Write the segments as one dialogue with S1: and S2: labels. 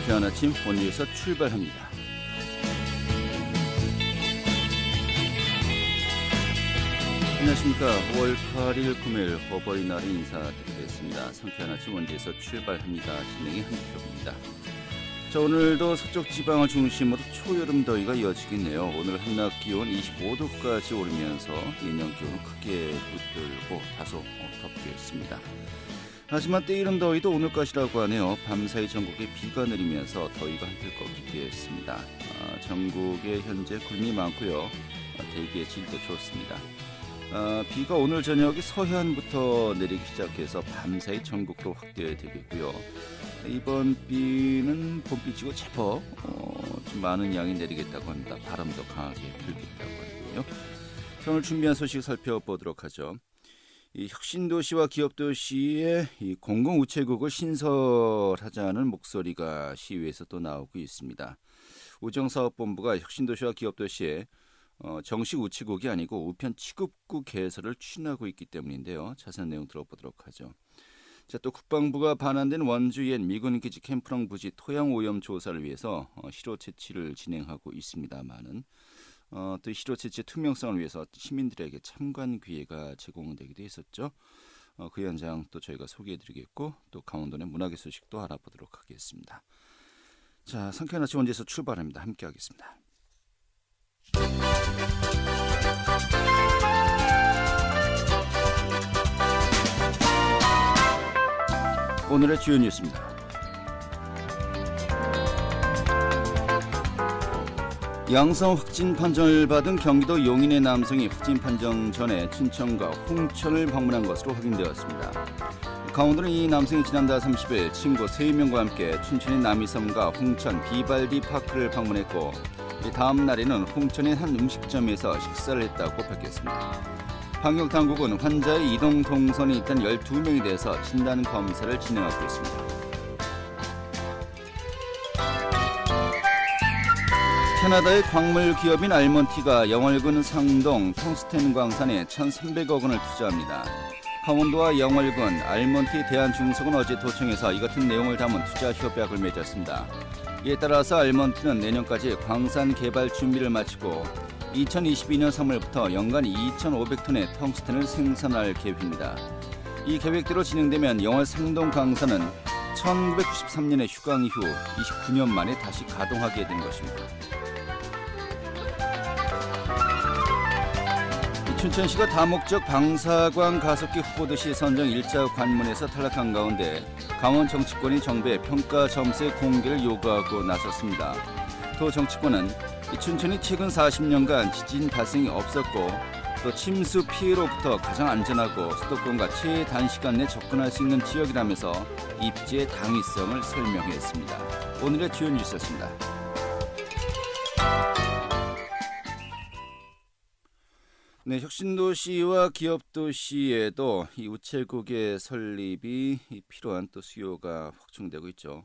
S1: 상쾌한 아침 원리에서 출발합니다. 안녕하십니까. 5월 8일 금요일 어버이날에 인사드리겠습니다. 상쾌한 아침 원리에서 출발합니다. 진행의 한표입니다. 자, 오늘도 서쪽 지방을 중심으로 초여름 더위가 이어지겠네요. 오늘 한낮 기온 25도까지 오르면서 예년 기온을 크게 붙들고 다소 덥겠습니다. 하지만 때이른 더위도 오늘까지라고 하네요. 밤사이 전국에 비가 내리면서 더위가 한풀 꺾이겠습니다. 전국에 현재 구름이 많고요. 대기의 질도 좋습니다. 비가 오늘 저녁에 서해안부터 내리기 시작해서 밤사이 전국도 확대되겠고요. 이번 비는 봄비치고 제법 좀 많은 양이 내리겠다고 합니다. 바람도 강하게 불겠다고 하고요. 오늘 준비한 소식 살펴보도록 하죠. 이 혁신도시와 기업도시의 이 공공우체국을 신설하자는 목소리가 시위에서 또 나오고 있습니다. 우정사업본부가 혁신도시와 기업도시에 정식 우체국이 아니고 우편 취급국 개설을 추진하고 있기 때문인데요. 자세한 내용 들어보도록 하죠. 자, 또 국방부가 반환된 원주 옛 미군기지 캠프랑 부지 토양 오염 조사를 위해서 실효 채취를 진행하고 있습니다만은 또 실효 채취 투명성을 위해서 시민들에게 참관 기회가 제공되기도 했었죠. 그 현장 또 저희가 소개해드리겠고 또 강원도 내 문화계 소식도 알아보도록 하겠습니다. 자, 상쾌한 아침 원제에서 출발합니다. 함께하겠습니다. 오늘의 주요 뉴스입니다. 양성 확진 판정을 받은 경기도 용인의 남성이 확진 판정 전에 춘천과 홍천을 방문한 것으로 확인되었습니다. 강원도는 이 남성이 지난달 30일 친구 3명과 함께 춘천의 남이섬과 홍천 비발디 파크를 방문했고 다음 날에는 홍천의 한 음식점에서 식사를 했다고 밝혔습니다. 방역당국은 환자의 이동 동선이 있던 12명에 대해서 진단 검사를 진행하고 있습니다. 캐나다의 광물 기업인 알몬티가 영월군 상동 텅스텐 광산에 1,300억 원을 투자합니다. 강원도와 영월군, 알몬티 대한중석은 어제 도청에서 이 같은 내용을 담은 투자 협약을 맺었습니다. 이에 따라서 알몬티는 내년까지 광산 개발 준비를 마치고 2022년 3월부터 연간 2,500톤의 텅스텐을 생산할 계획입니다. 이 계획대로 진행되면 영월 상동 광산은 1993년에 휴강 이후 29년 만에 다시 가동하게 된 것입니다. 춘천시가 다목적 방사광 가습기 후보도시 선정 1차 관문에서 탈락한 가운데 강원 정치권이 정부에 평가 점수의 공개를 요구하고 나섰습니다. 또 정치권은 춘천이 최근 40년간 지진 발생이 없었고 또 침수 피해로부터 가장 안전하고 수도권과 최단시간 내 접근할 수 있는 지역이라면서 입지의 당위성을 설명했습니다. 오늘의 주요 뉴스였습니다. 네, 혁신도시와 기업도시에도 이 우체국의 설립이 필요한 또 수요가 확충되고 있죠.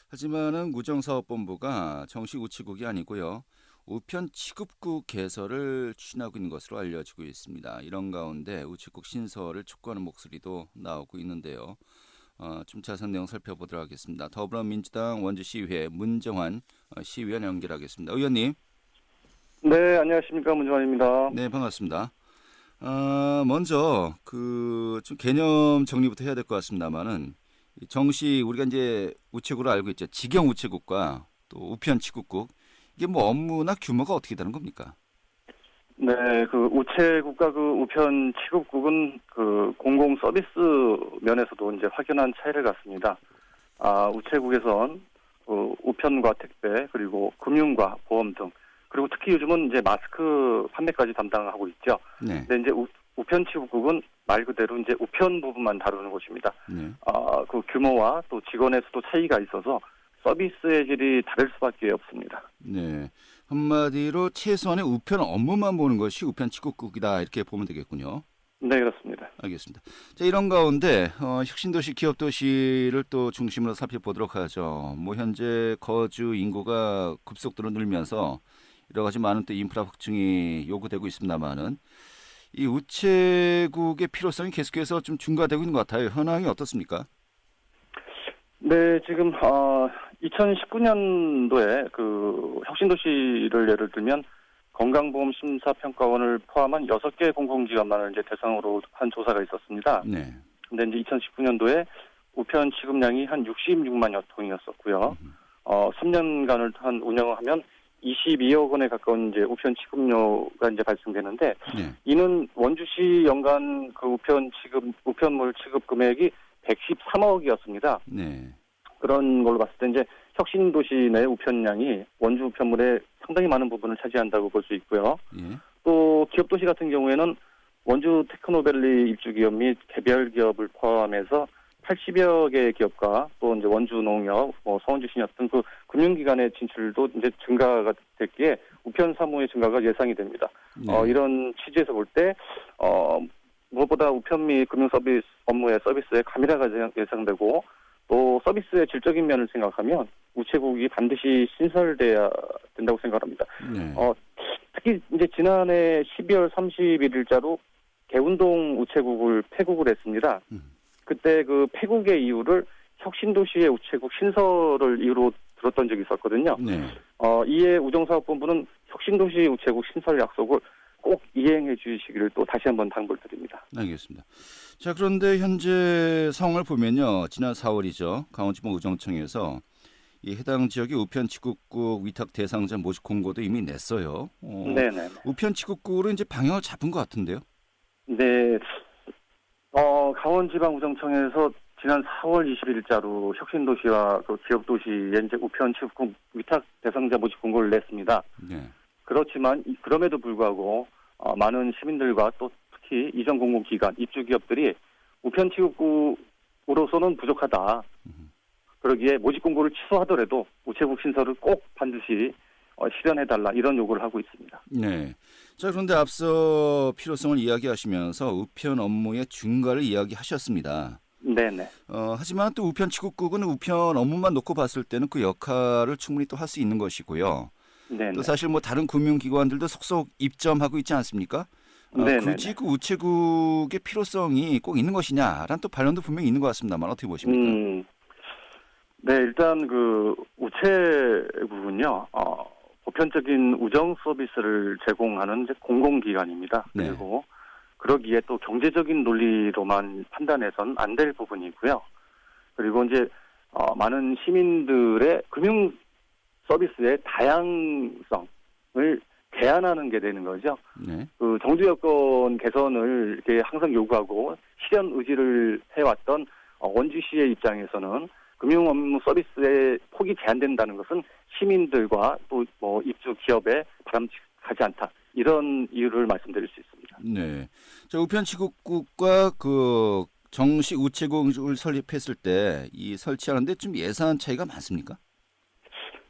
S1: 하지만은 우정사업본부가 정식 우체국이 아니고요. 우편 취급국 개설을 추진하고 있는 것으로 알려지고 있습니다. 이런 가운데 우체국 신설을 촉구하는 목소리도 나오고 있는데요. 좀 자세한 내용 살펴보도록 하겠습니다. 더불어민주당 원주시의회 문정환 시의원 연결하겠습니다. 의원님.
S2: 네, 안녕하십니까. 문정환입니다.
S1: 네, 반갑습니다. 먼저 좀 개념 정리부터 해야 될 것 같습니다만은 정식 우리가 이제 우체국으로 알고 있죠. 직영 우체국과 또 우편 취급국 이게 뭐 업무나 규모가 어떻게 되는 겁니까?
S2: 네, 그 우체국과 그 우편 취급국은 그 공공 서비스 면에서도 이제 확연한 차이를 갖습니다. 우체국에선 우편과 택배 그리고 금융과 보험 등 그리고 특히 요즘은 이제 마스크 판매까지 담당하고 있죠. 네. 근데 이제 우편 취급국은 말 그대로 이제 우편 부분만 다루는 곳입니다. 네. 그 규모와 또 직원에서도 차이가 있어서 서비스의 질이 다를 수밖에 없습니다.
S1: 네. 한마디로 최소한의 우편 업무만 보는 것이 우편 취급국이다 이렇게 보면 되겠군요.
S2: 네, 그렇습니다.
S1: 알겠습니다. 자, 이런 가운데 혁신도시, 기업도시를 또 중심으로 살펴보도록 하죠. 뭐 현재 거주 인구가 급속도로 늘면서 여러 가지 많은 또 인프라 확충이 요구되고 있습니다만은 이 우체국의 필요성이 계속해서 좀 증가되고 있는 것 같아요. 현황이 어떻습니까?
S2: 네, 지금 2019년도에 그 혁신도시를 예를 들면 건강보험심사평가원을 포함한 6개 공공기관만을 이제 대상으로 한 조사가 있었습니다.
S1: 네.
S2: 근데 이제 2019년도에 우편 취급량이 한 66만여 통이었었고요. 3년간을 한 운영하면 22억 원에 가까운 이제 우편 취급료가 이제 발생되는데,
S1: 네.
S2: 이는 원주시 연간 그 우편물 취급 금액이 113억이었습니다.
S1: 네.
S2: 그런 걸로 봤을 때 이제 혁신도시 내 우편량이 원주 우편물의 상당히 많은 부분을 차지한다고 볼 수 있고요.
S1: 예.
S2: 또 기업도시 같은 경우에는 원주 테크노밸리 입주기업 및 개별 기업을 포함해서 80여 개의 기업과 또 이제 원주농협, 서원주신협 등 그 금융기관의 진출도 이제 증가가 됐기에 우편 사무의 증가가 예상이 됩니다.
S1: 네.
S2: 이런 취지에서 볼 때 무엇보다 우편 및 금융 서비스 업무의 서비스의 가미라가 예상되고, 또 서비스의 질적인 면을 생각하면 우체국이 반드시 신설돼야 된다고 생각합니다.
S1: 네.
S2: 특히 이제 지난해 12월 31일자로 개운동 우체국을 폐국을 했습니다. 그때 그 폐국의 이유를 혁신도시의 우체국 신설을 이유로 들었던 적이 있었거든요.
S1: 네.
S2: 이에 우정사업본부는 혁신도시 우체국 신설 약속을 꼭 이행해 주시기를 또 다시 한번 당부를 드립니다.
S1: 알겠습니다. 자, 그런데 현재 상황을 보면요. 지난 4월이죠. 강원지법 의정청에서 이 해당 지역의 우편 취급국 위탁 대상자 모집 공고도 이미 냈어요.
S2: 네네.
S1: 우편 취급국으로 이제 방향을 잡은 것 같은데요.
S2: 네. 강원지방우정청에서 지난 4월 20일자로 혁신도시와 그 기업도시에 이제 우편 취급국 위탁 대상자 모집 공고를 냈습니다.
S1: 네.
S2: 그렇지만 그럼에도 불구하고 많은 시민들과 또 특히 이전 공공기관, 입주기업들이 우편 취급국으로서는 부족하다. 그러기에 모집 공고를 취소하더라도 우체국 신설을 꼭 반드시 실현해달라, 이런 요구를 하고 있습니다.
S1: 네. 자, 그런데 앞서 필요성을 이야기하시면서 우편 업무의 증가를 이야기하셨습니다.
S2: 네네.
S1: 하지만 또 우편 취급국은 우편 업무만 놓고 봤을 때는 그 역할을 충분히 또 할 수 있는 것이고요.
S2: 네네.
S1: 또 사실 뭐 다른 금융기관들도 속속 입점하고 있지 않습니까? 굳이 그 우체국의 필요성이 꼭 있는 것이냐라는 또 반론도 분명히 있는 것 같습니다만 어떻게 보십니까?
S2: 네, 일단 그 우체국은요, 보편적인 우정 서비스를 제공하는 이제 공공기관입니다.
S1: 네.
S2: 그리고 그러기에 또 경제적인 논리로만 판단해서는 안 될 부분이고요. 그리고 이제 많은 시민들의 금융 서비스의 다양성을 제한하는 게 되는 거죠.
S1: 네.
S2: 그 정부 여건 개선을 이렇게 항상 요구하고 실현 의지를 해왔던 원주시의 입장에서는 금융 업무 서비스의 폭이 제한된다는 것은 시민들과 또 입주 기업에 바람직하지 않다, 이런 이유를 말씀드릴 수 있습니다.
S1: 네. 자, 우편 취급국과 그 정식 우체국을 설립했을 때 이 설치하는데 좀 예산 차이가 많습니까?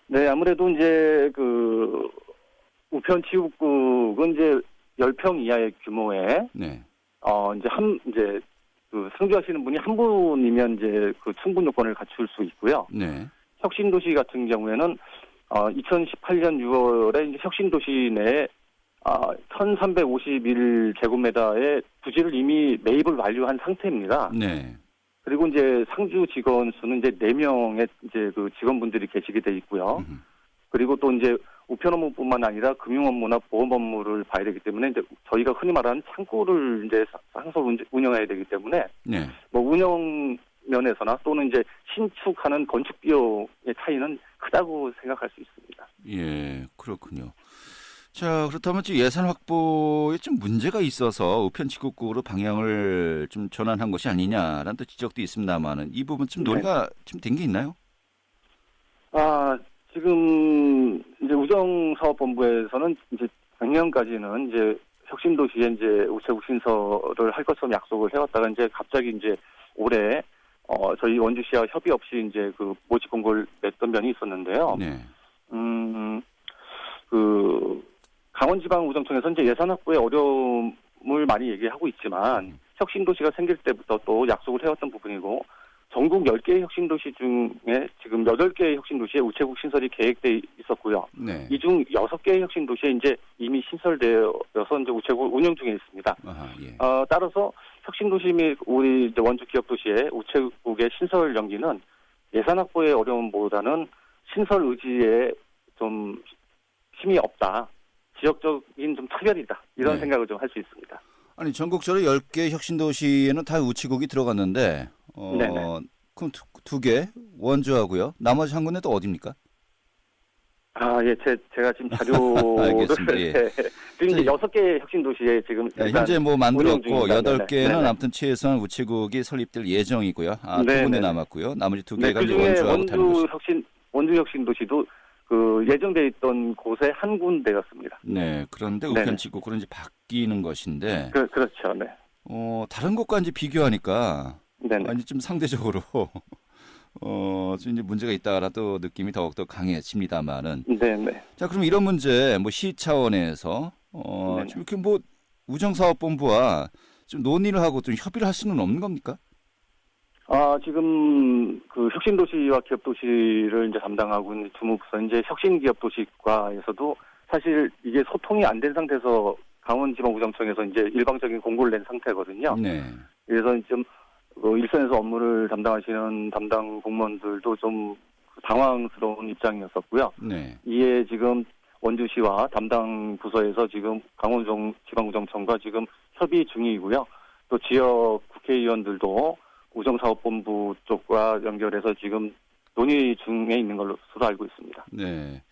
S2: 네, 아무래도 이제 그 우편 취급국은 이제 10평 이하의 규모의
S1: 네.
S2: 이제 그 상주하시는 분이 한 분이면 이제 그 충분 요건을 갖출 수 있고요.
S1: 네.
S2: 혁신도시 같은 경우에는 2018년 6월에 이제 혁신도시 내에 1,351제곱미터의 부지를 이미 매입을 완료한 상태입니다.
S1: 네.
S2: 그리고 이제 상주 직원 수는 이제 4명의 이제 그 직원분들이 계시게 돼 있고요. 그리고 또 이제 우편 업무뿐만 아니라 금융 업무나 보험 업무를 봐야 되기 때문에 이제 저희가 흔히 말하는 창고를 이제 항상 운영해야 되기 때문에
S1: 네.
S2: 뭐 운영 면에서나 또는 이제 신축하는 건축 비용의 차이는 크다고 생각할 수 있습니다.
S1: 예, 그렇군요. 자, 그렇다면 지금 예산 확보에 좀 문제가 있어서 우편 취급국으로 방향을 좀 전환한 것이 아니냐라는 또 지적도 있습니다만은 이 부분 좀 논의가 좀 된 게 있나요?
S2: 지금 이제 우정사업본부에서는 이제 작년까지는 이제 혁신도시에 이제 우체국 신설을 할 것처럼 약속을 해왔다가 이제 갑자기 이제 올해 저희 원주시와 협의 없이 이제 그 모집 공고를 냈던 면이 있었는데요.
S1: 네.
S2: 그 강원지방우정청에서 이제 예산 확보에 어려움을 많이 얘기하고 있지만 혁신도시가 생길 때부터 또 약속을 해왔던 부분이고, 전국 10개의 혁신도시 중에 지금 8개의 혁신도시에 우체국 신설이 계획돼 있었고요.
S1: 네.
S2: 이 중 6개의 혁신도시에 이제 이미 신설되어서 이제 우체국을 운영 중에 있습니다.
S1: 아하, 예.
S2: 따라서 혁신도시 및 우리 이제 원주 기업도시의 우체국의 신설 연기는 예산 확보의 어려움보다는 신설 의지에 좀 힘이 없다. 지역적인 좀 차별이다. 이런
S1: 네.
S2: 생각을 좀 할 수 있습니다.
S1: 아니 전국적으로 10개 혁신도시에는 다 우체국이 들어갔는데
S2: 네네.
S1: 그럼 두 개 원주하고요. 나머지 한 군데 또 어디입니까?
S2: 아, 예, 제가 지금 자료를
S1: 알겠습니다. 예.
S2: 네. 지금 이제
S1: 자,
S2: 6개 혁신도시에 지금
S1: 네,
S2: 일단
S1: 현재 뭐
S2: 운영
S1: 만들었고
S2: 중입니다.
S1: 여덟
S2: 네네.
S1: 개는
S2: 네네.
S1: 아무튼 최소한 우체국이 설립될 예정이고요. 두 군데
S2: 네네네.
S1: 남았고요. 나머지 두
S2: 네,
S1: 개가
S2: 그
S1: 이제
S2: 중에
S1: 원주하고 다른 곳이.
S2: 원주 혁신도시도 그 예정돼 있던 곳에 한 군데였습니다.
S1: 네. 그런데
S2: 네네.
S1: 우편치국으로 이제 바뀌는 것인데
S2: 그렇죠. 네.
S1: 다른 곳과 이제 비교하니까
S2: 네네.
S1: 이제 좀 상대적으로 좀 이제 문제가 있다라도 느낌이 더욱더 강해집니다만은.
S2: 네네.
S1: 자, 그럼 이런 문제 뭐 시 차원에서
S2: 네네.
S1: 좀 이렇게 뭐 우정사업본부와 좀 논의를 하고 좀 협의를 할 수는 없는 겁니까?
S2: 아, 지금 그 혁신도시와 기업도시를 이제 담당하고 있는 주무부서 이제 혁신기업도시과에서도 사실 이게 소통이 안 된 상태에서 강원지방구청에서 이제 일방적인 공고를 낸 상태거든요.
S1: 네.
S2: 그래서 좀 일선에서 업무를 담당하시는 담당 공무원들도 좀 당황스러운 입장이었었고요.
S1: 네.
S2: 이에 지금 원주시와 담당 부서에서 지금 지방구청과 지금 협의 중이고요. 또 지역 국회의원들도 우정사업본부 쪽과 연결해서 지금 논의 중에 있는 걸로 알고 있습니다.
S1: 네.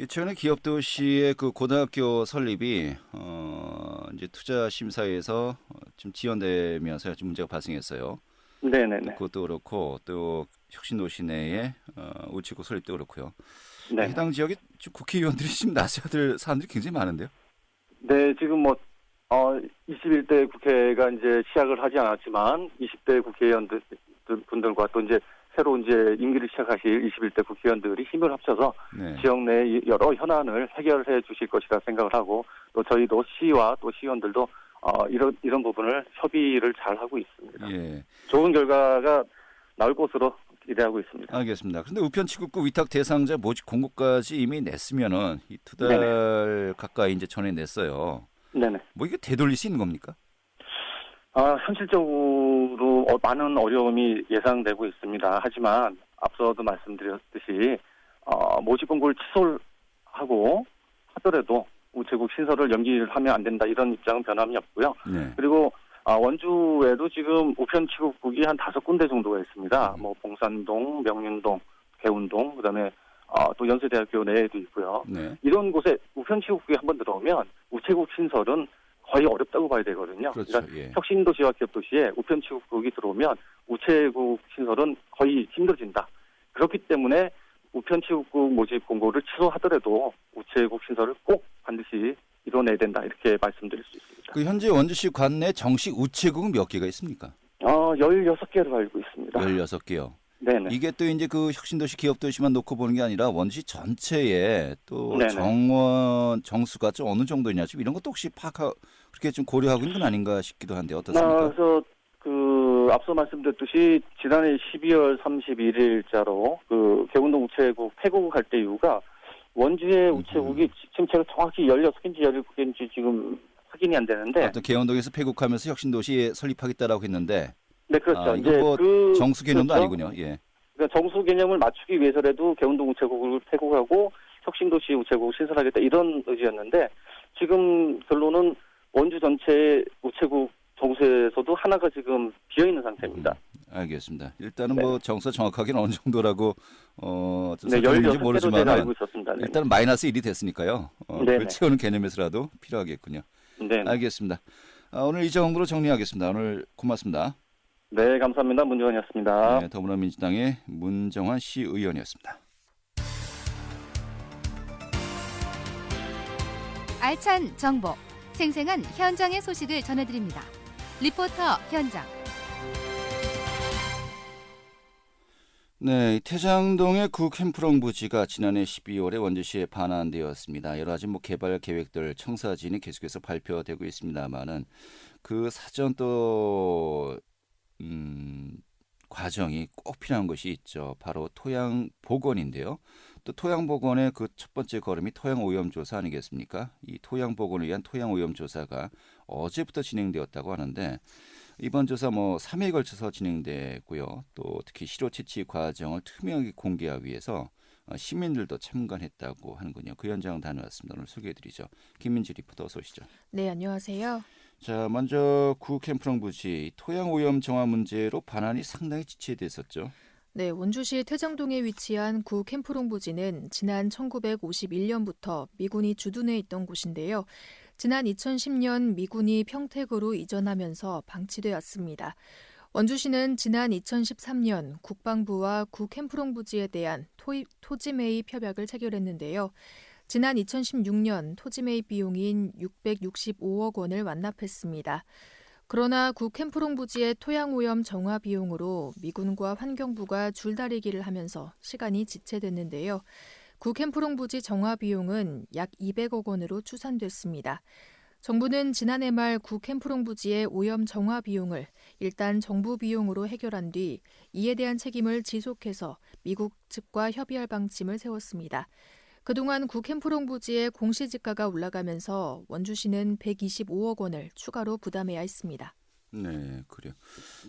S1: 최근에 기업도시의 그 고등학교 설립이 이제 투자심사에서 좀 지연되면서 좀 문제가 발생했어요.
S2: 네네네.
S1: 그것도 그렇고 또 혁신도시 내에 우체국 설립도 그렇고요.
S2: 네.
S1: 해당 지역에 국회의원들이 지금 나서야 될 사람들이 굉장히 많은데요.
S2: 네, 지금 21대 국회가 이제 시작을 하지 않았지만 20대 국회의원들 분들과 또 이제 새로 이제 임기를 시작하실 21대 국회의원들이 힘을 합쳐서
S1: 네.
S2: 지역 내 여러 현안을 해결해 주실 것이라 생각을 하고 또 저희도 시와 또 시의원들도 이런 부분을 협의를 잘 하고 있습니다.
S1: 예.
S2: 좋은 결과가 나올 것으로 기대하고 있습니다.
S1: 알겠습니다. 그런데 우편치국구 위탁 대상자 모집 공고까지 이미 냈으면은 이 두 달 가까이 이제 전에 냈어요.
S2: 네네.
S1: 뭐 이게 되돌릴 수 있는 겁니까?
S2: 현실적으로 많은 어려움이 예상되고 있습니다. 하지만 앞서도 말씀드렸듯이 모집 공고를 취소하고 하더라도 우체국 신설을 연기를 하면 안 된다 이런 입장은 변함이 없고요.
S1: 네.
S2: 그리고 원주에도 지금 우편 취급국이 한 5군데 정도가 있습니다. 뭐 봉산동, 명륜동, 개운동, 그다음에 또 연세대학교 내에도 있고요.
S1: 네.
S2: 이런 곳에 우편 취급국이 한번 들어오면 우체국 신설은 거의 어렵다고 봐야 되거든요.
S1: 그렇죠.
S2: 그러니까
S1: 예.
S2: 혁신도시와 기업도시에 우편 취급국이 들어오면 우체국 신설은 거의 힘들어진다. 그렇기 때문에 우편 취급국 모집 공고를 취소하더라도 우체국 신설을 꼭 반드시 이뤄내야 된다. 이렇게 말씀드릴 수 있습니다.
S1: 그 현재 원주시 관내 정식 우체국은 몇 개가 있습니까?
S2: 16개로 알고 있습니다.
S1: 16개요.
S2: 네네.
S1: 이게 또 이제 그 혁신도시 기업도시만 놓고 보는 게 아니라 원주시 전체에 또
S2: 네네.
S1: 정원 정수가 좀 어느 정도냐 지금 이런 것도 혹시 그렇게 좀 고려하고 있는 건 아닌가 싶기도 한데 어떻습니까?
S2: 그래서 앞서 말씀드렸듯이 지난해 12월 31일자로 개운동 우체국 폐국할 때 이유가 원주의 우체국이 지금 제가 정확히 16개인지 17개인지 지금 확인이 안 되는데.
S1: 또 개원동에서 폐국하면서 혁신도시에 설립하겠다라고 했는데.
S2: 네, 그렇죠.
S1: 이거 뭐 정수 개념도
S2: 그렇죠?
S1: 아니군요. 예.
S2: 그러니까 정수 개념을 맞추기 위해서라도 개운동 우체국을 폐국하고 혁신도시 우체국을 신설하겠다 이런 의지였는데 지금 결론은 원주 전체 우체국 정수에서도 하나가 지금 비어 있는 상태입니다.
S1: 알겠습니다. 일단은
S2: 네.
S1: 뭐 정서 정확하게는 어느 정도라고 좀
S2: 네,
S1: 설정인지
S2: 16개로
S1: 모르지만
S2: 제가 알고 있었습니다. 네.
S1: 일단 마이너스 1이 됐으니까요.
S2: 네네.
S1: 그걸 채우는 개념에서라도 필요하겠군요.
S2: 네.
S1: 알겠습니다. 오늘 이 정도로 정리하겠습니다. 오늘 고맙습니다.
S2: 네, 감사합니다. 문정환이었습니다.
S1: 네, 더불어민주당의 문정환 시의원이었습니다.
S3: 알찬 정보, 생생한 현장의 소식을 전해드립니다. 리포터 현장.
S1: 네, 태장동의 구 캠프롱 부지가 지난해 12월에 원주시에 반환되었습니다. 여러 가지 개발 계획들 청사진이 계속해서 발표되고 있습니다만은 그 사전 또 과정이 꼭 필요한 것이 있죠. 바로 토양 복원인데요. 또 토양 복원의 그 첫 번째 걸음이 토양 오염 조사 아니겠습니까? 이 토양 복원을 위한 토양 오염 조사가 어제부터 진행되었다고 하는데 이번 조사 3회에 걸쳐서 진행됐고요. 또 특히 실효 채취 과정을 투명하게 공개하기 위해서 시민들도 참관했다고 하는군요. 그 현장 다녀왔습니다. 오늘 소개해드리죠. 김민지 리포터 어서 오시죠.
S4: 네, 안녕하세요.
S1: 자, 먼저 구 캠프롱 부지 토양 오염 정화 문제로 반환이 상당히 지체됐었죠.
S4: 네, 원주시 퇴정동에 위치한 구 캠프롱 부지는 지난 1951년부터 미군이 주둔해 있던 곳인데요. 지난 2010년 미군이 평택으로 이전하면서 방치돼 왔습니다. 원주시는 지난 2013년 국방부와 구 캠프롱 부지에 대한 토지 매입 협약을 체결했는데요. 지난 2016년 토지 매입 비용인 665억 원을 완납했습니다. 그러나 구 캠프롱 부지의 토양 오염 정화 비용으로 미군과 환경부가 줄다리기를 하면서 시간이 지체됐는데요. 구 캠프롱 부지 정화 비용은 약 200억 원으로 추산됐습니다. 정부는 지난해 말 구 캠프롱 부지의 오염 정화 비용을 일단 정부 비용으로 해결한 뒤 이에 대한 책임을 지속해서 미국 측과 협의할 방침을 세웠습니다. 그동안 구 캠프롱 부지의 공시지가가 올라가면서 원주시는 125억 원을 추가로 부담해야 했습니다.
S1: 네, 그래요.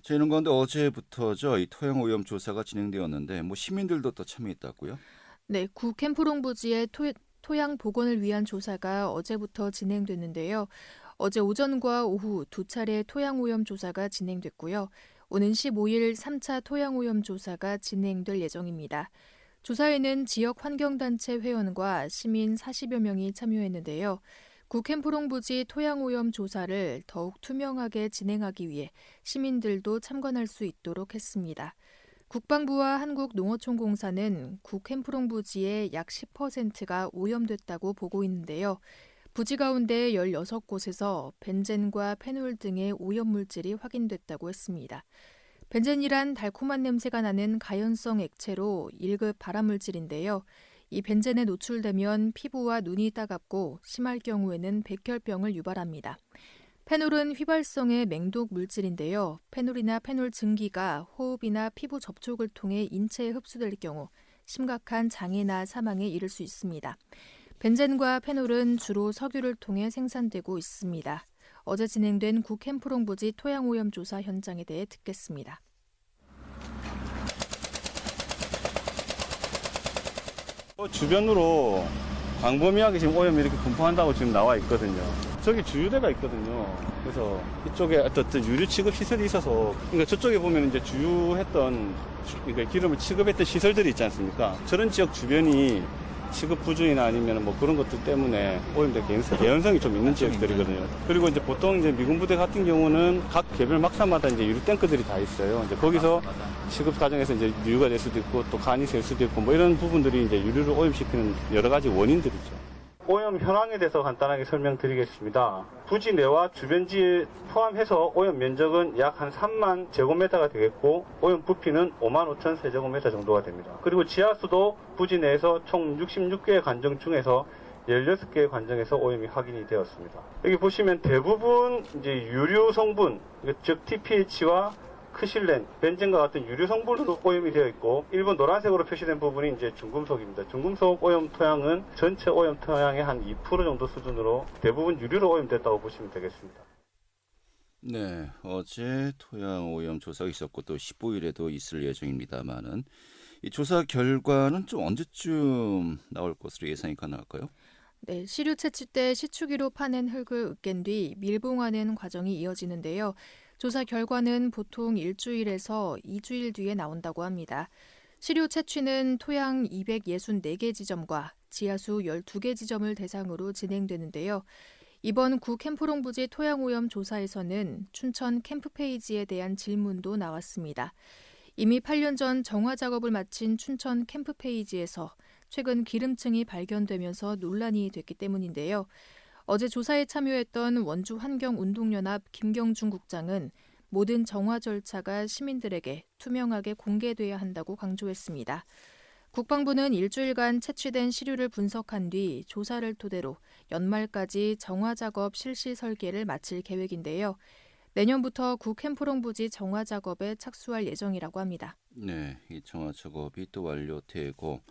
S1: 저희는 그런데 어제부터죠. 이 토양 오염 조사가 진행되었는데 시민들도 또 참여했다고요?
S4: 네, 구 캠프롱 부지의 토양 복원을 위한 조사가 어제부터 진행됐는데요. 어제 오전과 오후 두 차례 토양 오염 조사가 진행됐고요. 오는 15일 3차 토양 오염 조사가 진행될 예정입니다. 조사에는 지역 환경단체 회원과 시민 40여 명이 참여했는데요. 구 캠프롱 부지 토양 오염 조사를 더욱 투명하게 진행하기 위해 시민들도 참관할 수 있도록 했습니다. 국방부와 한국농어촌공사는 구 캠프롱 부지의 약 10%가 오염됐다고 보고 있는데요. 부지 가운데 16곳에서 벤젠과 페놀 등의 오염물질이 확인됐다고 했습니다. 벤젠이란 달콤한 냄새가 나는 가연성 액체로 1급 발암물질인데요. 이 벤젠에 노출되면 피부와 눈이 따갑고 심할 경우에는 백혈병을 유발합니다. 페놀은 휘발성의 맹독 물질인데요. 페놀이나 페놀 증기가 호흡이나 피부 접촉을 통해 인체에 흡수될 경우 심각한 장애나 사망에 이를 수 있습니다. 벤젠과 페놀은 주로 석유를 통해 생산되고 있습니다. 어제 진행된 구 캠프롱 부지 토양 오염 조사 현장에 대해 듣겠습니다.
S5: 주변으로 광범위하게 지금 오염이 이렇게 분포한다고 지금 나와 있거든요. 저기 주유대가 있거든요. 그래서 이쪽에 어떤 유류 취급 시설이 있어서, 그러니까 저쪽에 보면 이제 주유했던, 그러니까 기름을 취급했던 시설들이 있지 않습니까? 저런 지역 주변이 취급 부준이나 아니면 그런 것들 때문에 오염될 개연성이 좀 있는 지역들이거든요. 그리고 이제 보통 이제 미군 부대 같은 경우는 각 개별 막사마다 이제 유류 탱크들이 다 있어요. 이제 거기서 취급 과정에서 이제 유유가 될 수도 있고 또 간이 셀 수도 있고 이런 부분들이 이제 유류를 오염시키는 여러 가지 원인들이죠. 오염 현황에 대해서 간단하게 설명드리겠습니다. 부지 내와 주변지에 포함해서 오염 면적은 약 한 3만 제곱미터가 되겠고 오염 부피는 5만 5천 세제곱미터 정도가 됩니다. 그리고 지하수도 부지 내에서 총 66개의 관정 중에서 16개의 관정에서 오염이 확인이 되었습니다. 여기 보시면 대부분 이제 유류 성분, 즉 TPH와 크실렌, 벤젠과 같은 유류 성분으로 오염이 되어 있고 일부 노란색으로 표시된 부분이 이제 중금속입니다. 중금속 오염 토양은 전체 오염 토양의 한 2% 정도 수준으로 대부분 유류로 오염됐다고 보시면 되겠습니다.
S1: 네, 어제 토양 오염 조사가 있었고 또 15일에도 있을 예정입니다만은 이 조사 결과는 좀 언제쯤 나올 것으로 예상이 가능할까요?
S4: 네, 시류 채취 때 시추기로 파낸 흙을 으깬 뒤 밀봉하는 과정이 이어지는데요. 조사 결과는 보통 일주일에서 2주일 뒤에 나온다고 합니다. 시류 채취는 토양 264개 지점과 지하수 12개 지점을 대상으로 진행되는데요. 이번 구 캠프롱 부지 토양 오염 조사에서는 춘천 캠프 페이지에 대한 질문도 나왔습니다. 이미 8년 전 정화 작업을 마친 춘천 캠프 페이지에서 최근 기름층이 발견되면서 논란이 됐기 때문인데요. 어제 조사에 참여했던 원주환경운동연합 김경준 국장은 모든 정화 절차가 시민들에게 투명하게 공개돼야 한다고 강조했습니다. 국방부는 일주일간 채취된 시류를 분석한 뒤 조사를 토대로 연말까지 정화 작업 실시 설계를 마칠 계획인데요. 내년부터 구 캠프롱 부지 정화 작업에 착수할 예정이라고 합니다.
S1: 네, 이 정화 작업이 또 완료되고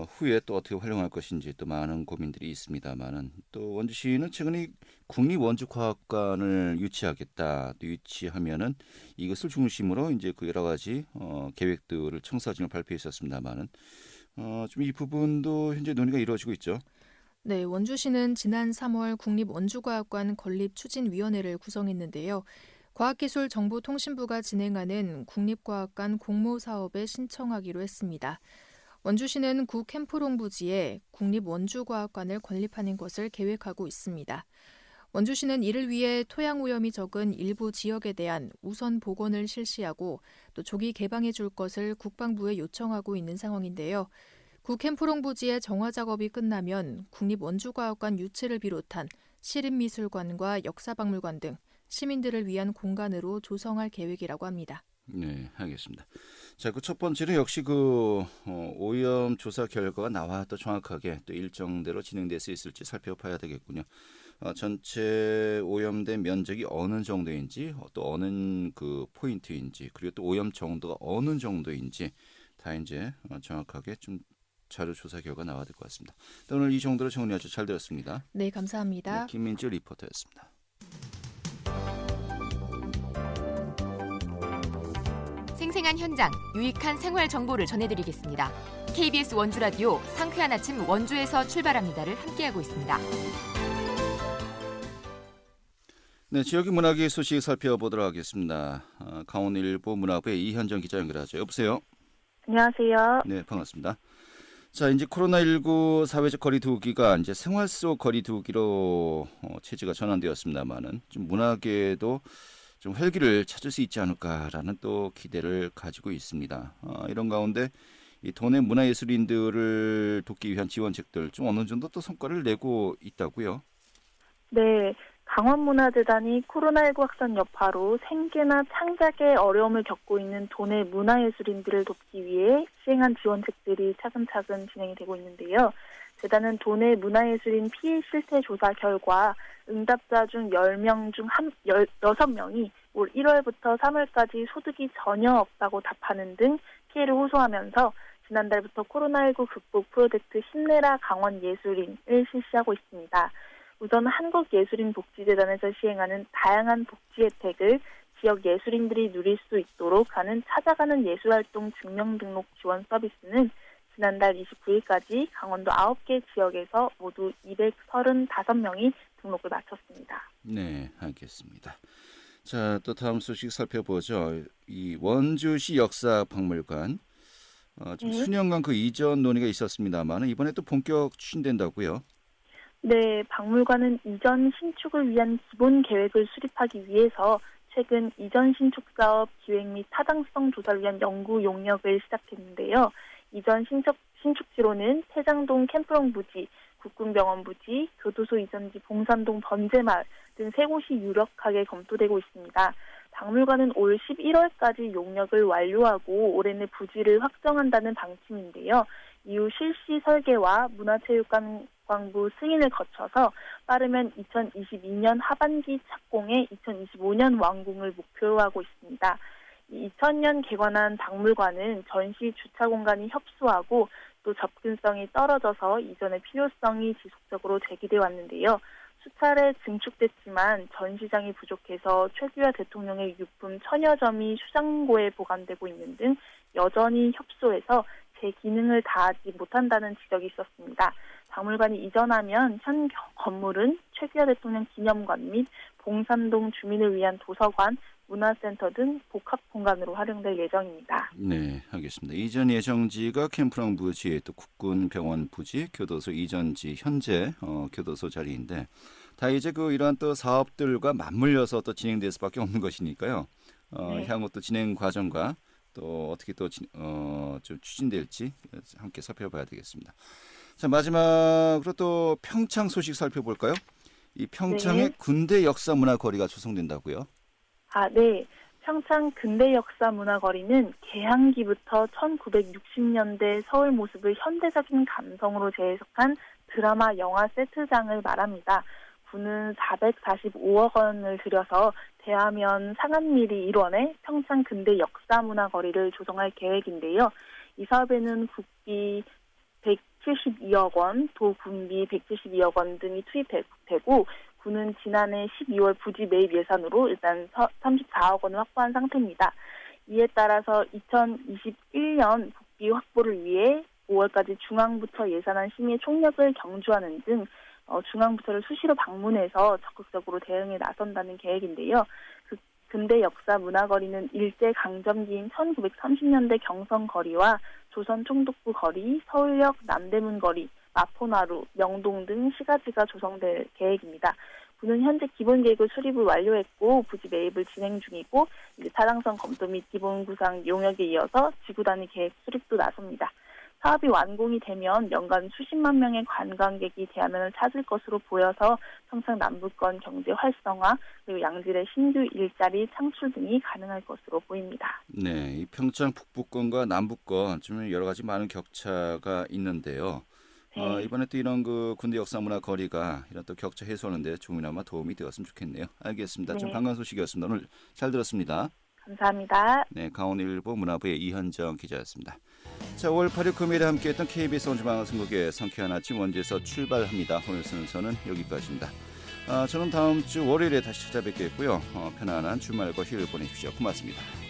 S1: 후에 또 어떻게 활용할 것인지 또 많은 고민들이 있습니다만은 또 원주시는 최근에 국립원주과학관을 유치하겠다. 또 유치하면은 이것을 중심으로 이제 그 여러 가지 계획들을 청사진을 발표했었습니다만은 좀 이 부분도 현재 논의가 이루어지고 있죠.
S4: 네, 원주시는 지난 3월 국립원주과학관 건립추진위원회를 구성했는데요. 과학기술정보통신부가 진행하는 국립과학관 공모사업에 신청하기로 했습니다. 원주시는 구 캠프롱 부지에 국립원주과학관을 건립하는 것을 계획하고 있습니다. 원주시는 이를 위해 토양 오염이 적은 일부 지역에 대한 우선 복원을 실시하고 또 조기 개방해 줄 것을 국방부에 요청하고 있는 상황인데요. 구 캠프롱 부지의 정화 작업이 끝나면 국립원주과학관 유치를 비롯한 시립미술관과 역사박물관 등 시민들을 위한 공간으로 조성할 계획이라고 합니다.
S1: 네, 알겠습니다. 자, 그 첫 번째는 역시 오염 조사 결과가 나와 또 정확하게 또 일정대로 진행될 수 있을지 살펴봐야 되겠군요. 전체 오염된 면적이 어느 정도인지, 또 어느 그 포인트인지, 그리고 또 오염 정도가 어느 정도인지 다 이제 정확하게 좀 자료 조사 결과 나와야 될 것 같습니다. 오늘 이 정도로 정리하셔서 잘 들었습니다.
S4: 네, 감사합니다.
S1: 네, 김민지 리포터였습니다.
S6: 생생한 현장, 유익한 생활 정보를 전해드리겠습니다. KBS 원주라디오 상쾌한 아침 원주에서 출발합니다를 함께하고 있습니다.
S1: 네, 지역의 문화계 소식 살펴보도록 하겠습니다. 강원일보 문화부의 이현정 기자 연결하죠. 여보세요?
S7: 안녕하세요.
S1: 네, 반갑습니다. 자, 이제 코로나19 사회적 거리두기가 이제 생활 속 거리두기로 체제가 전환되었습니다만은 좀 문화계도 좀 활기를 찾을 수 있지 않을까라는 또 기대를 가지고 있습니다. 이런 가운데 이 도내 문화예술인들을 돕기 위한 지원책들 좀 어느 정도 또 성과를 내고 있다고요?
S7: 네, 강원문화재단이 코로나19 확산 여파로 생계나 창작에 어려움을 겪고 있는 도내 문화예술인들을 돕기 위해 시행한 지원책들이 차근차근 진행이 되고 있는데요. 재단은 도내 문화예술인 피해 실태 조사 결과 응답자 중 10명 중 6명이 올 1월부터 3월까지 소득이 전혀 없다고 답하는 등 피해를 호소하면서 지난달부터 코로나19 극복 프로젝트 힘내라 강원예술인을 실시하고 있습니다. 우선 한국예술인복지재단에서 시행하는 다양한 복지 혜택을 지역 예술인들이 누릴 수 있도록 하는 찾아가는 예술활동 증명등록 지원 서비스는 지난달 29일까지 강원도 9개 지역에서 모두 235명이 등록을 마쳤습니다.
S1: 네, 알겠습니다. 자, 또 다음 소식 살펴보죠. 이 원주시 역사박물관 좀 수년간 그 이전 논의가 있었습니다만 이번에 또 본격 추진된다고요?
S7: 네, 박물관은 이전 신축을 위한 기본 계획을 수립하기 위해서 최근 이전 신축 사업 기획 및 타당성 조사를 위한 연구 용역을 시작했는데요. 이전 신축지로는 태장동 캠프롱 부지, 국군병원 부지, 교도소 이전지 봉산동 번제마을 등 세 곳이 유력하게 검토되고 있습니다. 박물관은 올 11월까지 용역을 완료하고 올해 내 부지를 확정한다는 방침인데요. 이후 실시 설계와 문화체육관광부 승인을 거쳐서 빠르면 2022년 하반기 착공에 2025년 완공을 목표로 하고 있습니다. 2000년 개관한 박물관은 전시 주차 공간이 협소하고 또 접근성이 떨어져서 이전의 필요성이 지속적으로 제기돼 왔는데요. 수차례 증축됐지만 전시장이 부족해서 최규하 대통령의 유품 1000여 점이 수장고에 보관되고 있는 등 여전히 협소해서 제 기능을 다하지 못한다는 지적이 있었습니다. 박물관이 이전하면 현 건물은 최규하 대통령 기념관 및 봉산동 주민을 위한 도서관, 문화센터 등 복합 공간으로 활용될 예정입니다.
S1: 네, 알겠습니다. 이전 예정지가 캠프랑 부지, 또 국군병원 부지, 교도소 이전지, 현재 교도소 자리인데 다 이제 이러한 또 사업들과 맞물려서 또 진행될 수밖에 없는 것이니까요.
S7: 네.
S1: 향후 또 진행 과정과 또 어떻게 또 좀 추진될지 함께 살펴봐야 되겠습니다. 자, 마지막으로 또 평창 소식 살펴볼까요? 이 평창의
S7: 네.
S1: 군대 역사 문화 거리가 조성된다고요?
S7: 네. 평창 근대 역사 문화거리는 개항기부터 1960년대 서울 모습을 현대적인 감성으로 재해석한 드라마 영화 세트장을 말합니다. 군은 445억 원을 들여서 대화면 상한미리 일원에 평창 근대 역사 문화거리를 조성할 계획인데요. 이 사업에는 국비 172억 원, 도군비 172억 원 등이 투입되고 군은 지난해 12월 부지 매입 예산으로 일단 34억 원을 확보한 상태입니다. 이에 따라서 2021년 국비 확보를 위해 5월까지 중앙부처 예산안 심의 총력을 경주하는 등 중앙부처를 수시로 방문해서 적극적으로 대응에 나선다는 계획인데요. 근대 역사 문화거리는 일제강점기인 1930년대 경성거리와 조선 총독부 거리, 서울역 남대문 거리, 마포나루, 명동 등 시가지가 조성될 계획입니다. 부는 현재 기본 계획을 수립을 완료했고 부지 매입을 진행 중이고 이제 타당성 검토 및 기본 구상 용역에 이어서 지구 단위 계획 수립도 나섭니다. 사업이 완공이 되면 연간 수십만 명의 관광객이 대하면을 찾을 것으로 보여서 평창 남부권 경제 활성화 그리고 양질의 신규 일자리 창출 등이 가능할 것으로 보입니다.
S1: 네, 이 평창 북부권과 남부권 좀 여러 가지 많은 격차가 있는데요.
S7: 네.
S1: 이번에 또 이런 그 군대 역사 문화 거리가 이런 또 격차 해소하는데 조금이나마 도움이 되었으면 좋겠네요. 알겠습니다. 좀
S7: 네.
S1: 반가운 소식이었습니다. 오늘 잘 들었습니다.
S7: 감사합니다.
S1: 네, 강원일보 문화부의 이현정 기자였습니다. 자, 5월 8일 금요일에 함께했던 KBS 원주방송국의 상쾌한 아침 원주에서 출발합니다. 오늘 순서는 여기까지입니다. 저는 다음 주 월요일에 다시 찾아뵙겠고요. 편안한 주말과 휴일 보내십시오. 고맙습니다.